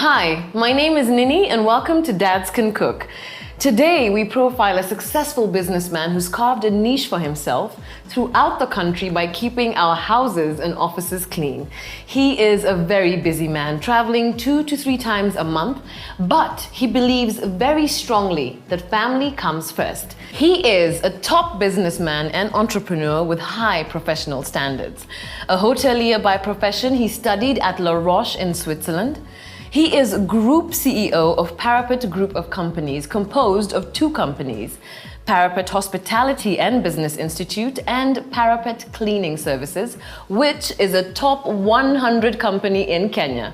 Hi, my name is Nini and welcome to Dads Can Cook. Today we profile a successful businessman who's carved a niche for himself throughout the country by keeping our houses and offices clean. He is a very busy man, traveling 2 to 3 times a month, but he believes very strongly that family comes first. He is a top businessman and entrepreneur with high professional standards. A hotelier by profession, he studied at La Roche in Switzerland. He is Group CEO of Parapet Group of Companies, composed of 2 companies, Parapet Hospitality and Business Institute and Parapet Cleaning Services, which is a top 100 company in Kenya.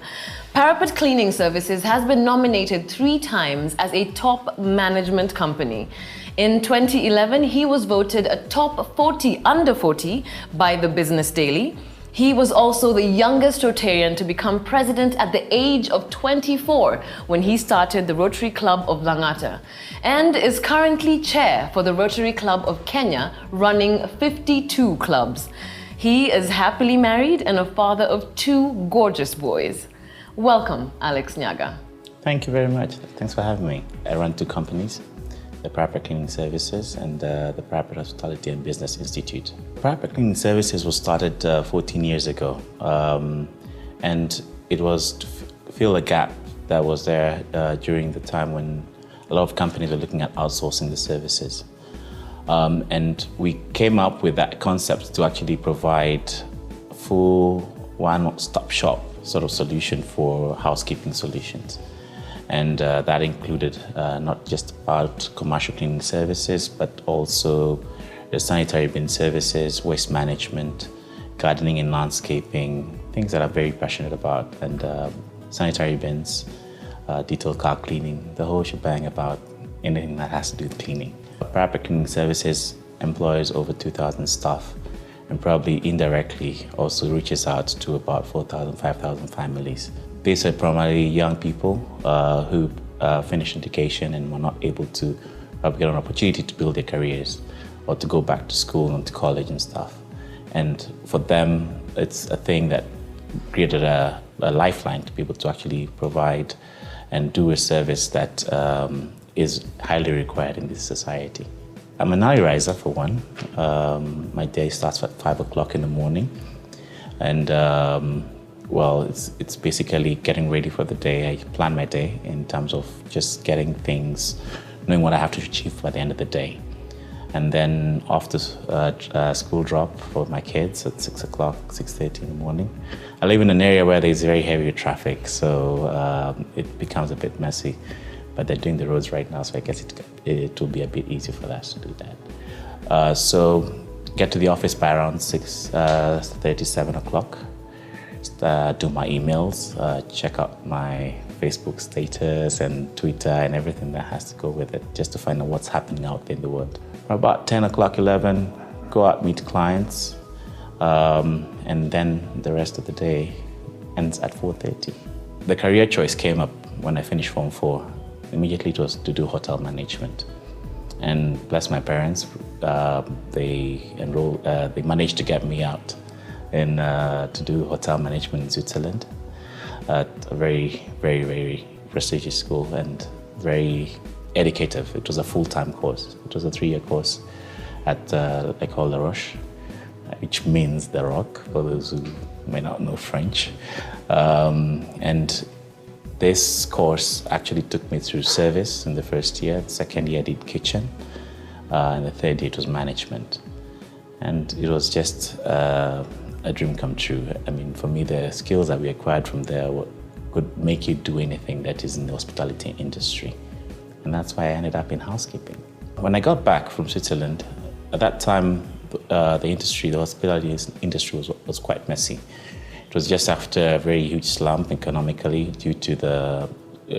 Parapet Cleaning Services has been nominated 3 times as a top management company. In 2011, he was voted a top 40 under 40 by the Business Daily. He was also the youngest Rotarian to become president at the age of 24 when he started the Rotary Club of Langata, and is currently chair for the Rotary Club of Kenya, running 52 clubs. He is happily married and a father of 2 gorgeous boys. Welcome, Alex Nyaga. Thank you very much. Thanks for having me. I run 2 companies, the Parapet Cleaning Services and the Parapet Hospitality and Business Institute. Parapet Cleaning Services was started 14 years ago, and it was to fill a gap that was there during the time when a lot of companies were looking at outsourcing the services. And we came up with that concept to actually provide a full one-stop shop sort of solution for housekeeping solutions. And that included not just about commercial cleaning services, but also the sanitary bin services, waste management, gardening and landscaping, things that I'm very passionate about, and sanitary bins, detailed car cleaning, the whole shebang about anything that has to do with cleaning. Parapet Cleaning Services employs over 2,000 staff and probably indirectly also reaches out to about 4,000, 5,000 families. These are primarily young people who finished education and were not able to get an opportunity to build their careers or to go back to school and to college and stuff. And for them, it's a thing that created a lifeline to be able to actually provide and do a service that is highly required in this society. I'm an early riser for one. My day starts at 5 o'clock in the morning. And well, it's basically getting ready for the day. I plan my day in terms of just getting things, knowing what I have to achieve by the end of the day. And then after school drop for my kids at 6 o'clock, 6:30 in the morning. I live in an area where there's very heavy traffic, so it becomes a bit messy. But they're doing the roads right now, so I guess it will be a bit easier for us to do that. So get to the office by around 6:30, 7 o'clock. Do my emails, check out my Facebook status and Twitter and everything that has to go with it, just to find out what's happening out there in the world. About 10 o'clock, 11, go out, meet clients, and then the rest of the day ends at 4:30. The career choice came up when I finished Form 4. Immediately it was to do hotel management. And bless my parents, they managed to get me out to do hotel management in Switzerland at a very, very, very prestigious school and very educative. It was a full-time course. It was a 3-year course at I call La Roche, which means the rock for those who may not know French. And this course actually took me through service in the first year. The second year I did kitchen, and the third year it was management. And it was just a dream come true. I mean, for me, the skills that we acquired from there could make you do anything that is in the hospitality industry. And that's why I ended up in housekeeping. When I got back from Switzerland, at that time, the hospitality industry was quite messy. It was just after a very huge slump economically due to the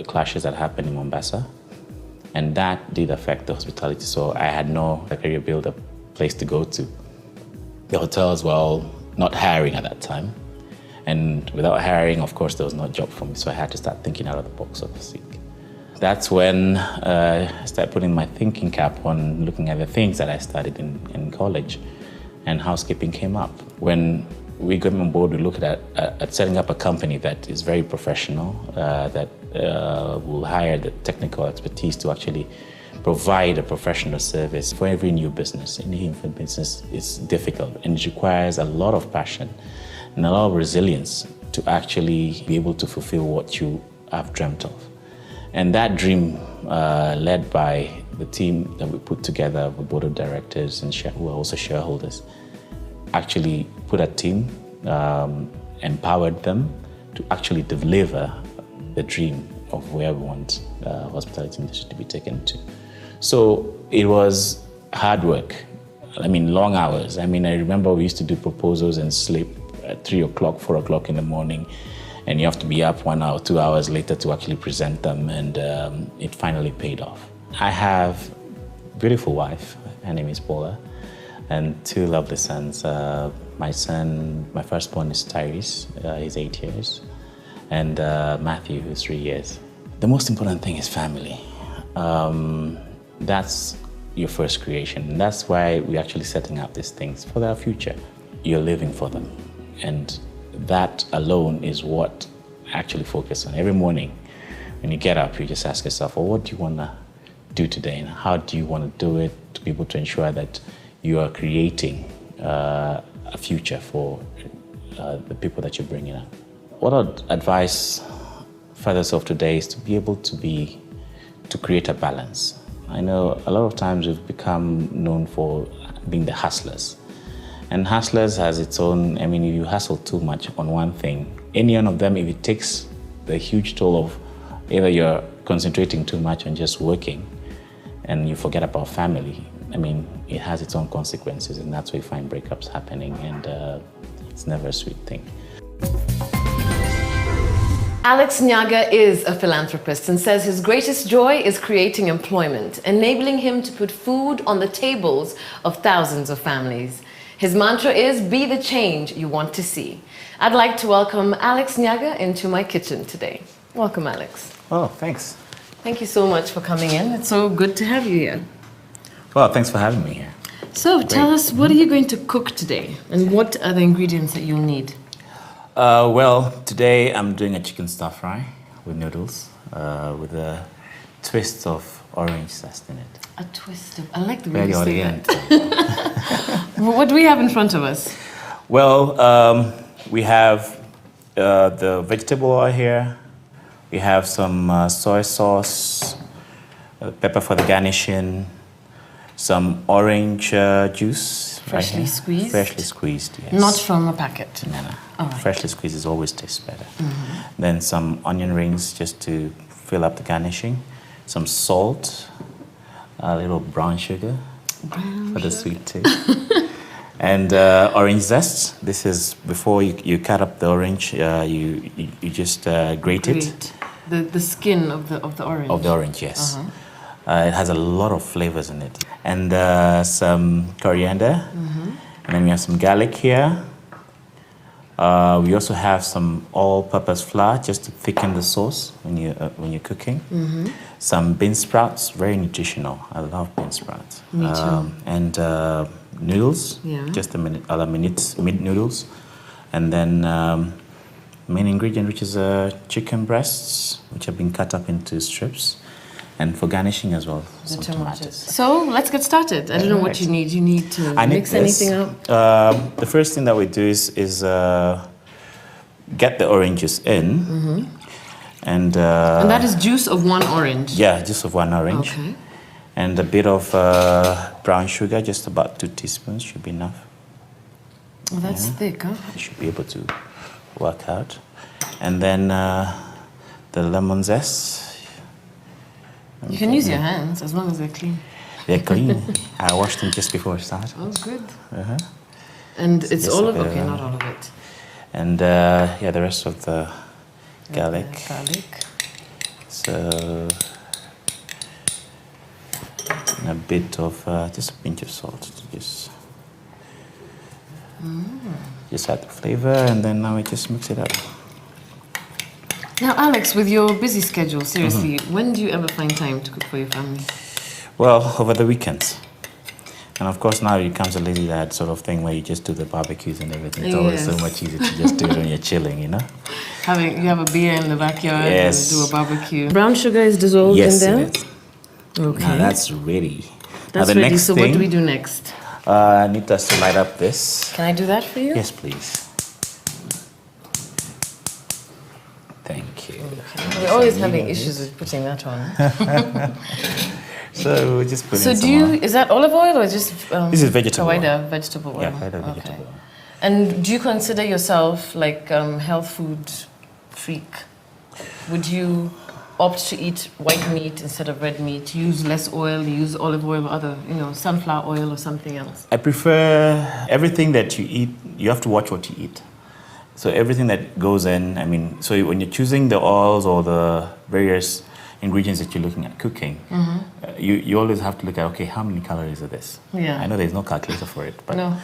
clashes that happened in Mombasa. And that did affect the hospitality. So I had no career build-up place to go to. The hotels were not hiring at that time. And without hiring, of course, there was no job for me. So I had to start thinking out of the box, so to speak. That's when I started putting my thinking cap on looking at the things that I studied in college, and housekeeping came up. When we got on board, we looked at setting up a company that is very professional, that will hire the technical expertise to actually provide a professional service for every new business. Any infant business is difficult and it requires a lot of passion and a lot of resilience to actually be able to fulfill what you have dreamt of. And that dream, led by the team that we put together, the board of directors and who are also shareholders, actually put a team, empowered them to actually deliver the dream of where we want hospitality industry to be taken to. So it was hard work. I mean, long hours. I mean, I remember we used to do proposals and sleep at 3 o'clock, 4 o'clock in the morning, and you have to be up 1 hour, 2 hours later to actually present them, and it finally paid off. I have a beautiful wife. Her name is Paula, and 2 lovely sons. My firstborn is Tyrese, he's 8 years, and Matthew, who's 3 years. The most important thing is family. That's your first creation. And that's why we're actually setting up these things for their future. You're living for them. And that alone is what I actually focus on. Every morning, when you get up, you just ask yourself, well, what do you want to do today? And how do you want to do it to be able to ensure that you are creating a future for the people that you're bringing up? What I'd advise fathers of today is to be able to create a balance. I know a lot of times we've become known for being the hustlers. And hustlers has its own, I mean, if you hustle too much on one thing, any one of them, if it takes the huge toll of either you're concentrating too much on just working and you forget about family, I mean, it has its own consequences, and that's where you find breakups happening, and it's never a sweet thing. Alex Nyaga is a philanthropist and says his greatest joy is creating employment, enabling him to put food on the tables of thousands of families. His mantra is, be the change you want to see. I'd like to welcome Alex Nyaga into my kitchen today. Welcome, Alex. Oh, thanks. Thank you so much for coming in. It's so good to have you here. Well, thanks for having me here. So tell us, what are you going to cook today? And what are the ingredients that you'll need? Well, today I'm doing a chicken stir fry with noodles, with a twist of orange zest in it. A twist of, I like the way you say Very that. What do we have in front of us? Well, we have the vegetable oil here. We have some soy sauce, pepper for the garnishing, some orange juice. Freshly squeezed? Freshly squeezed, yes. Not from a packet? No, no. All right. Freshly squeezed always tastes better. Then some onion rings just to fill up the garnishing. Some salt, a little brown sugar for the sweet taste. And orange zest. This is before you cut up the orange, you just grate it. The skin of the orange? Of the orange, yes. It has a lot of flavors in it. And some coriander. And then we have some garlic here. We also have some all-purpose flour just to thicken the sauce when you're cooking. Some bean sprouts, very nutritional. I love bean sprouts. Me too. And noodles, just other minute noodles. And then main ingredient, which is chicken breasts, which have been cut up into strips. And for garnishing as well, some tomatoes. So let's get started. I don't know what you need. You need to mix anything up? The first thing that we do is get the oranges in. And that is juice of one orange? Yeah, juice of one orange. Okay. And a bit of brown sugar, just about 2 teaspoons should be enough. Oh, that's thick, huh? You should be able to work out. And then the lemon zest. You can use your hands as long as they're clean. They're clean. I washed them just before I started. Oh, good. And it's all of it? Okay, not all of it. And the rest of the garlic. So, and a bit of, just a pinch of salt to just add the flavor, and then now we just mix it up. Now, Alex, with your busy schedule, seriously, when do you ever find time to cook for your family? Well, over the weekends. And of course, now it becomes a lazy dad sort of thing where you just do the barbecues and everything. It's always so much easier to just do it when you're chilling, you know? You have a beer in the backyard Yes. and do a barbecue. Brown sugar is dissolved in there? Yes, it is. Okay. Now that's ready. That's now the ready. next So thing, what do we do next? I need us to light up this. Can I do that for you? Yes, please. Thank you. We're always having issues with putting that on. So we'll just put So in is that olive oil or just this is vegetable oil. kawaida vegetable oil? Yeah, quite a vegetable oil. And do you consider yourself like health food freak? Would you opt to eat white meat instead of red meat? Use less oil, use olive oil or other, sunflower oil or something else? I prefer everything that you eat, you have to watch what you eat. So everything that goes in, so when you're choosing the oils or the various ingredients that you're looking at cooking, you always have to look at, okay, how many calories are this? Yeah. I know there's no calculator for it, but No.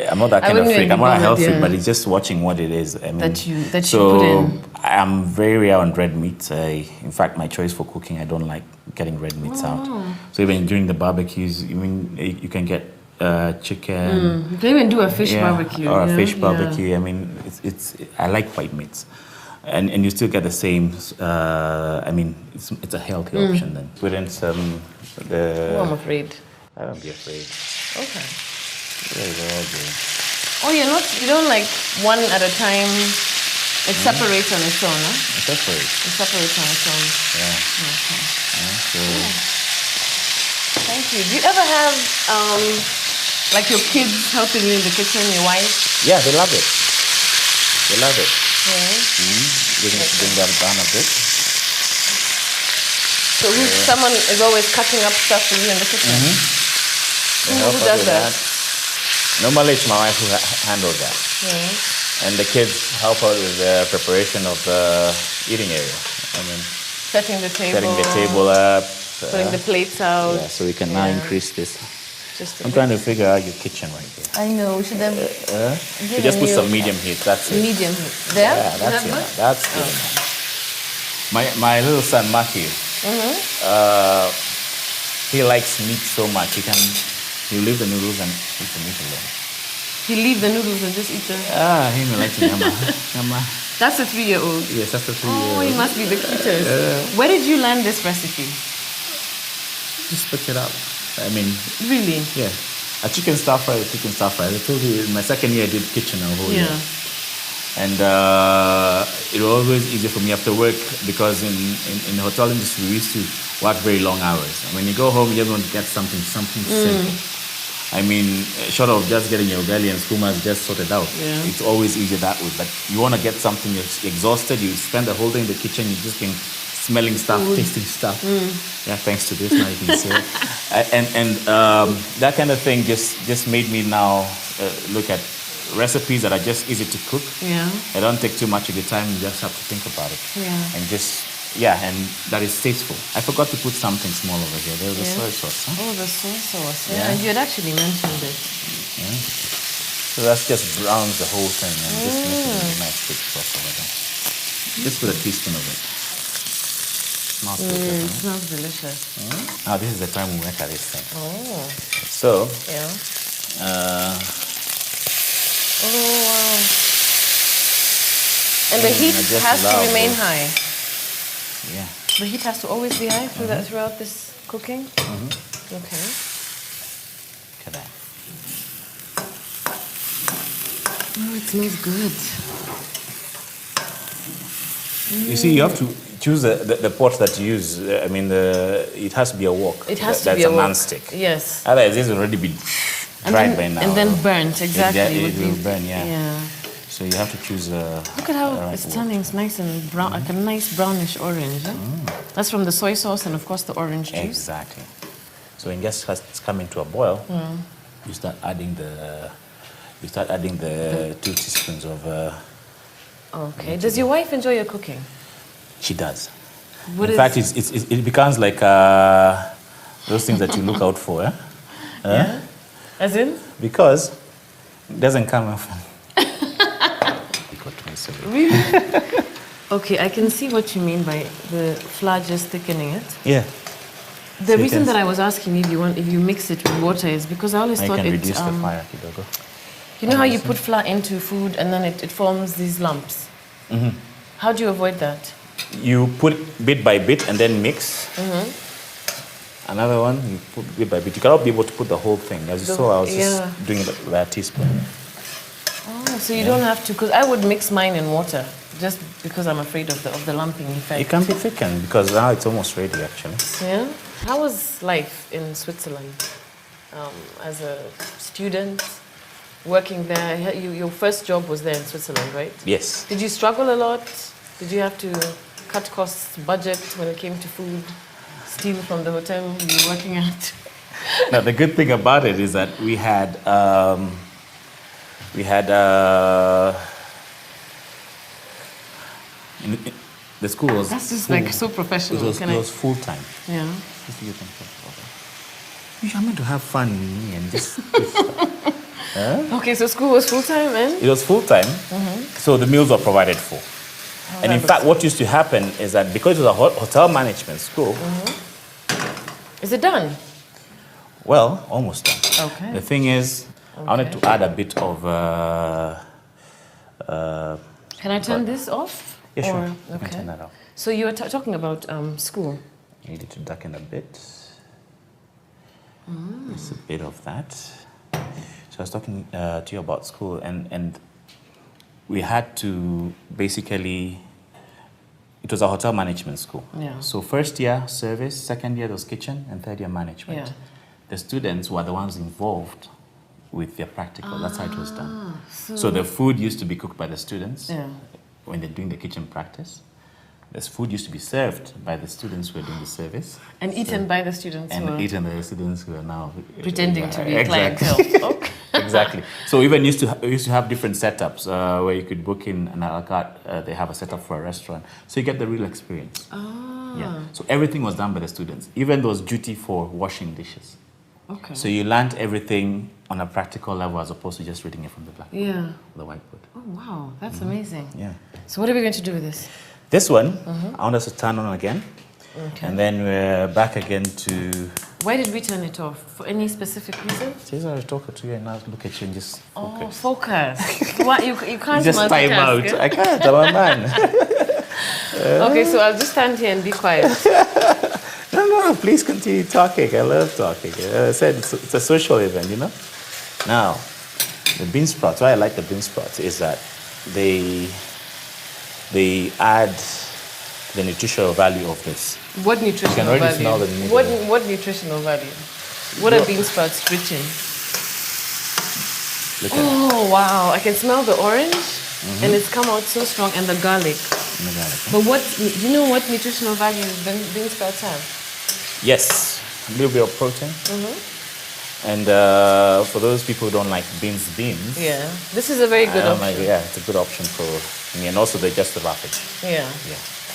I'm not that kind of freak. I'm not a health freak, but it's just watching what it is. That you put in. I'm very rare on red meat. In fact, my choice for cooking, I don't like getting red meats out. So even during the barbecues, you can get chicken. You can even do a fish barbecue. Or a fish barbecue. I like white meats. And you still get the same, it's a healthy option then. Put in some, I'm afraid. I don't be afraid. Okay. Yeah, they're all good. Oh, you don't like one at a time. It separates on its own, huh? It separates. It separates on its own. Yeah. Okay. So, Thank you. Do you ever have, like your kids helping you in the kitchen, your wife? yeah, they love it. They love it. Yeah. They can bring them down a bit. So someone is always cutting up stuff for you in the kitchen? Who does that? Normally it's my wife who handles that. And the kids help out with the preparation of the eating area. Setting the table up. putting the plates out. Yeah, so we can now increase this. I'm Bit. trying to figure out your kitchen right here. I know. We should have So just put some medium heat. That's it. medium there. Yeah, that's it. That's good. My little son Matthew, he likes meat so much. He'll leave the noodles and eat the meat alone. He leave the noodles and just eat the. He likes yama. That's a 3-year-old. Yes, that's the 3-year-old. Oh, he must be the cutest. Where did you learn this recipe? Just pick it up. Really? Yeah. A chicken stir fry. I told you in my second year I did kitchen a whole year. And it was always easier for me after work because in the hotel industry we used to work very long hours. And when you go home, you just want to get something simple. Short of just getting your belly and skumas just sorted out, it's always easier that way. But you want to get something, you're exhausted, you spend the whole day in the kitchen, you've just been smelling stuff, tasting stuff. Yeah, thanks to this, now you can see it. And that kind of thing just made me now look at recipes that are just easy to cook. Yeah. They don't take too much of your time, you just have to think about it. Yeah. And that is tasteful. I forgot to put something small over here. There was a soy sauce. Huh? Oh, the soy sauce. Yeah. And you had actually mentioned it. Yeah. So that's just browns the whole thing and just make it a nice thick sauce over there. Just put a teaspoon of it. Smells good. It smells delicious. Now this is the time we work at this thing. Oh. So. Yeah. Oh wow. And the heat has to remain high. Yeah. The heat has to always be high throughout this cooking? Okay. Look at that. Oh, it smells good. You see, you have to choose the pot that you use. It has to be a wok. It has to be a wok. That's a non-stick. Yes. Otherwise, this will already be dried by now. And then burnt, exactly. It will burn, yeah. Yeah. So you have to choose Look at how it's turning. It's nice and brown, like a nice brownish orange. Huh? That's from the soy sauce and of course the orange juice. Exactly. So when it's coming to a boil, you start adding the 2 teaspoons of. Okay. Does your wife enjoy your cooking? She does. In fact, it becomes like those things that you look out for. Yeah. As in? Because it doesn't come often. Really? Okay, I can see what you mean by the flour just thickening it. Yeah. The reason that I was asking if you mix it with water is because I always thought you can reduce the fire, Kidogo. You know how you put flour into food and then it forms these lumps? Mm-hmm. How do you avoid that? You put bit by bit and then mix. Another one, you put bit by bit. You cannot be able to put the whole thing. As you saw, I was just doing it with a teaspoon. Oh, so you don't have to, because I would mix mine in water, just because I'm afraid of the lumping effect. It can be thickened because now it's almost ready, actually. Yeah? How was life in Switzerland as a student? Working there, your first job was there in Switzerland, right? Yes. Did you struggle a lot? Did you have to cut costs, budget when it came to food, steal from the hotel you were working at? Now, the good thing about it is that the school was... That's just like so professional. It was full time. Yeah. I'm meant to have fun and just... Okay, so school was full-time, and? It was full-time, so the meals were provided for. And in fact, what used to happen is that because it was a hotel management school... Is it done? Well, almost done. Okay. The thing is, I wanted to add a bit of... Can I turn this off? Yeah, sure. Okay. You can turn that off. So you were talking about school. You need to darken a bit. Just a bit of that. So I was talking to you about school, and we had to basically... It was a hotel management school. Yeah. So first year service, second year was kitchen, and third year management. Yeah. The students were the ones involved with their practical. That's how it was done. So the food used to be cooked by the students when they're doing the kitchen practice. This food used to be served by the students who were doing the service. And eaten by the students eaten by the students who are now... pretending to be clientele. Okay. Exactly. So even we used to have different setups where you could book in an a la carte. They have a setup for a restaurant. So you get the real experience. Yeah. So everything was done by the students. Even there was duty for washing dishes. Okay. So you learned everything on a practical level as opposed to just reading it from the blackboard. Yeah. The whiteboard. Oh, wow. That's amazing. Yeah. So what are we going to do with this? This one, I want us to turn on again. Okay. And then we're back again to... Why did we turn it off? For any specific reason? Just want to talk to you and now look at you and just focus. Oh, focus. What, you can't just time out. I can't, I'm a man. Okay, so I'll just stand here and be quiet. No, please continue talking. I love talking. I said it's a social event, you know? Now, the bean sprouts, why I like the bean sprouts is that they add the nutritional value of this. What nutritional You can already value? smell the nutritional. What nutritional value? What are bean sprouts rich in? Look at it. Oh, wow. I can smell the orange, and it's come out so strong, and the garlic. And the garlic. But do you know what nutritional value bean sprouts have? Yes, a little bit of protein. And for those people who don't like beans, Yeah. This is a very good option. It's a good option for me. And also they're just rapid. Yeah.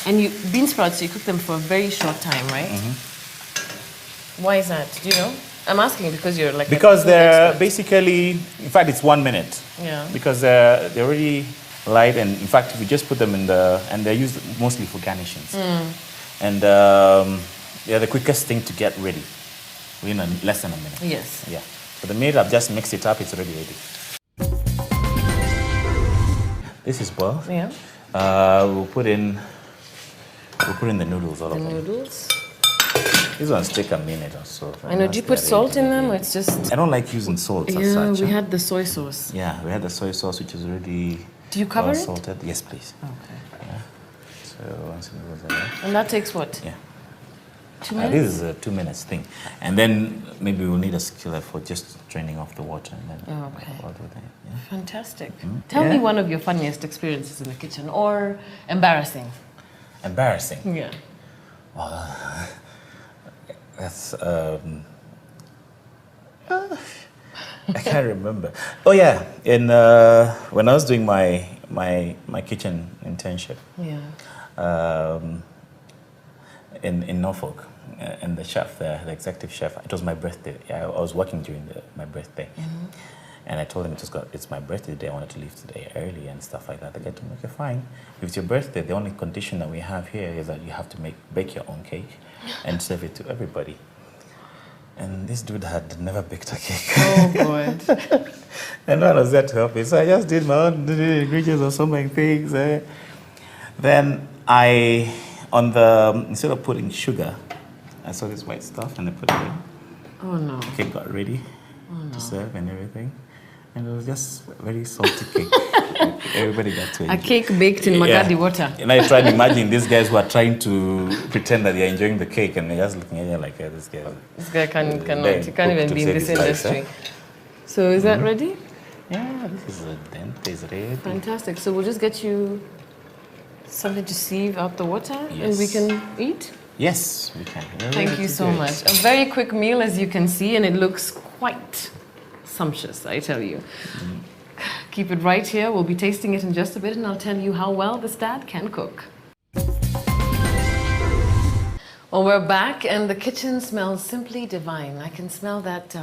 And bean sprouts, you cook them for a very short time, right? Why is that? Do you know? I'm asking because you're like... Because they're basically, in fact, it's 1 minute. Yeah. Because they're already light, and in fact, if you just put them in and they're used mostly for garnishings. And they're the quickest thing to get ready within less than a minute. Yes. Yeah. So the minute I've just mixed it up, it's already ready. This is boiled. Yeah. We'll put in the noodles, all of them. Noodles. These ones take a minute or so. I know. Do you put salt in them, or it's just... I don't like using salt as Yeah, such. we had the soy sauce. Yeah, we had the soy sauce, which is already... Do you cover it? salted. Yes, please. Okay. Yeah. So once it goes there. And that takes what? Yeah. 2 minutes? This is a 2 minutes thing. And then maybe we'll need a skillet for just draining off the water. And then Okay. we'll do that. Yeah. Fantastic. Tell me one of your funniest experiences in the kitchen, or embarrassing. Embarrassing. Yeah. That's I can't remember. Oh yeah, when I was doing my kitchen internship, in Norfolk, and the chef there, the executive chef, it was my birthday. I was working during my birthday, and I told him it's my birthday today. I wanted to leave today early and stuff like that. They get to make it fine. If it's your birthday, the only condition that we have here is that you have to bake your own cake and serve it to everybody. And this dude had never baked a cake. Oh, God. And no one was there to help me. So I just did my own ingredients of so many things. Then instead of putting sugar, I saw this white stuff and I put it in. Oh, no. The cake got ready to serve and everything. And it was just a very salty cake. Everybody got to enjoy. A cake baked in Magadi water. And I tried to imagine these guys who are trying to pretend that they're enjoying the cake and they're just looking at you like, yeah, this guy cannot, he can't even be in this industry. So is that ready? Yeah, this is is ready. Fantastic. So we'll just get you something to sieve out the water and we can eat? Yes, we can. Thank you so much. A very quick meal, as you can see, and it looks quite sumptuous, I tell you. Keep it right here. We'll be tasting it in just a bit, and I'll tell you how well this dad can cook. Well, we're back, and the kitchen smells simply divine. I can smell that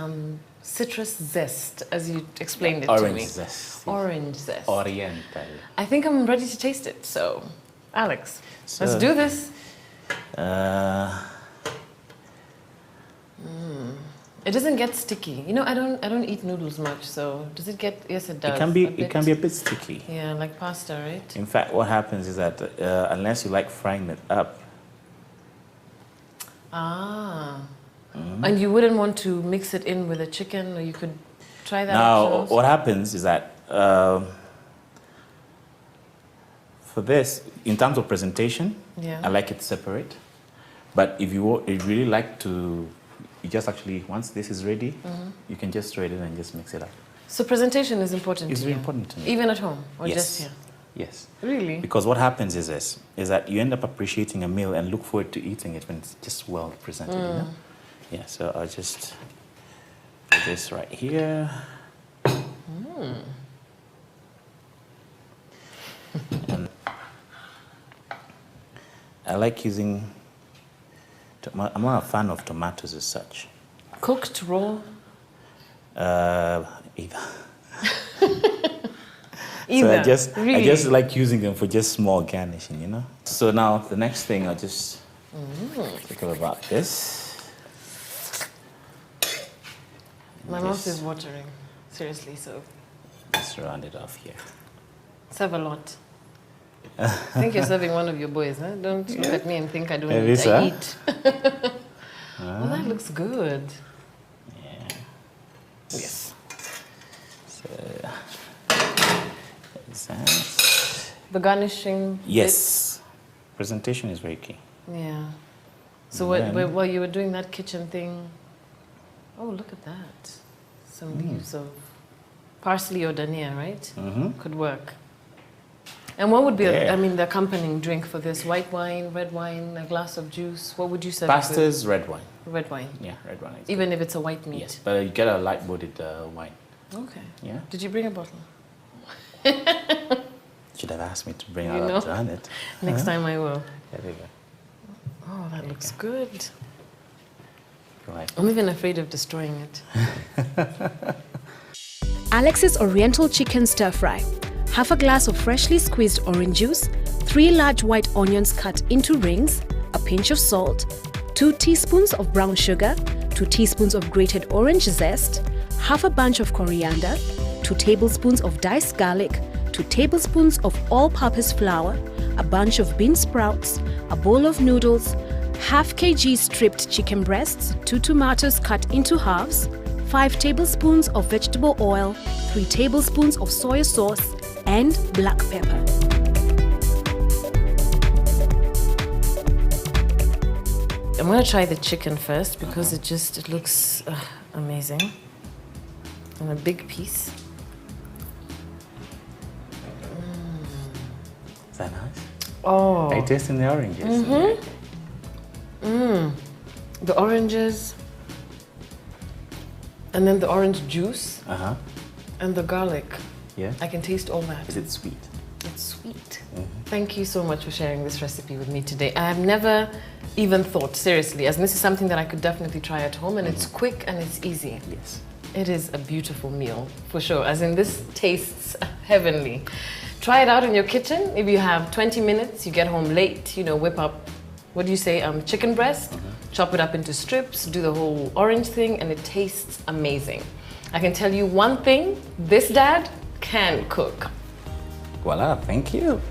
citrus zest, as you explained it to me. Orange zest. Orange zest. Oriental. I think I'm ready to taste it. So, Alex, let's do this. It doesn't get sticky. You know, I don't eat noodles much, so does it get? Yes, it does. It can be a bit sticky. Yeah, like pasta, right? In fact, what happens is that unless you like frying it up. And you wouldn't want to mix it in with a chicken, or you could try that. Now, what happens is that for this, in terms of presentation, I like it separate. But if you really like to, you just actually, once this is ready, you can just throw it in and just mix it up. So presentation is important It's to very you? important to me. Even at home, or Yes. just here? Yes. Really? Because what happens is this, is that you end up appreciating a meal and look forward to eating it when it's just well presented, you know? Yeah, so I'll just put this right here. And I like using, I'm not a fan of tomatoes as such. Cooked, raw? Either. Either. So I just like using them for just small garnishing, you know? So now the next thing, I'll just think about this. My mouth is watering, seriously, so. Just round it off here. Serve a lot. I think you're serving one of your boys, huh? Don't look at me and think I don't eat. I eat. Well, that looks good. Yeah. Yes. So, there's that. The garnishing? Yes. Presentation is very key. Yeah. So while you were doing that kitchen thing, oh, look at that. Some leaves of parsley or dania, right? Could work. And what would be, the accompanying drink for this? White wine, red wine, a glass of juice? What would you serve? Pasta's red wine. Red wine? Yeah, red wine. Even if it's a white meat? Yes, but you get a light-bodied wine. Okay. Yeah. Did you bring a bottle? Should have asked me to bring it up to hand it. Next time I will. There we go. Oh, that looks good. Right. I'm even afraid of destroying it. Alex's Oriental Chicken Stir Fry. Half a glass of freshly squeezed orange juice, 3 large white onions cut into rings, a pinch of salt, 2 teaspoons of brown sugar, 2 teaspoons of grated orange zest, half a bunch of coriander, 2 tablespoons of diced garlic, 2 tablespoons of all-purpose flour, a bunch of bean sprouts, a bowl of noodles, half kg stripped chicken breasts, 2 tomatoes cut into halves, 5 tablespoons of vegetable oil, 3 tablespoons of soy sauce, and black pepper. I'm going to try the chicken first because it looks amazing. And a big piece. Is that nice? Oh. Are you tasting the oranges? The oranges. And then the orange juice. And the garlic. Yeah. I can taste all that. Is it sweet? It's sweet. Thank you so much for sharing this recipe with me today. I have never even thought, seriously, as this is something that I could definitely try at home, and it's quick and it's easy. Yes. It is a beautiful meal, for sure. As in, this tastes heavenly. Try it out in your kitchen. If you have 20 minutes, you get home late, whip up what do you say, chicken breast, chop it up into strips, do the whole orange thing, and it tastes amazing. I can tell you one thing, this dad can cook. Voila, thank you.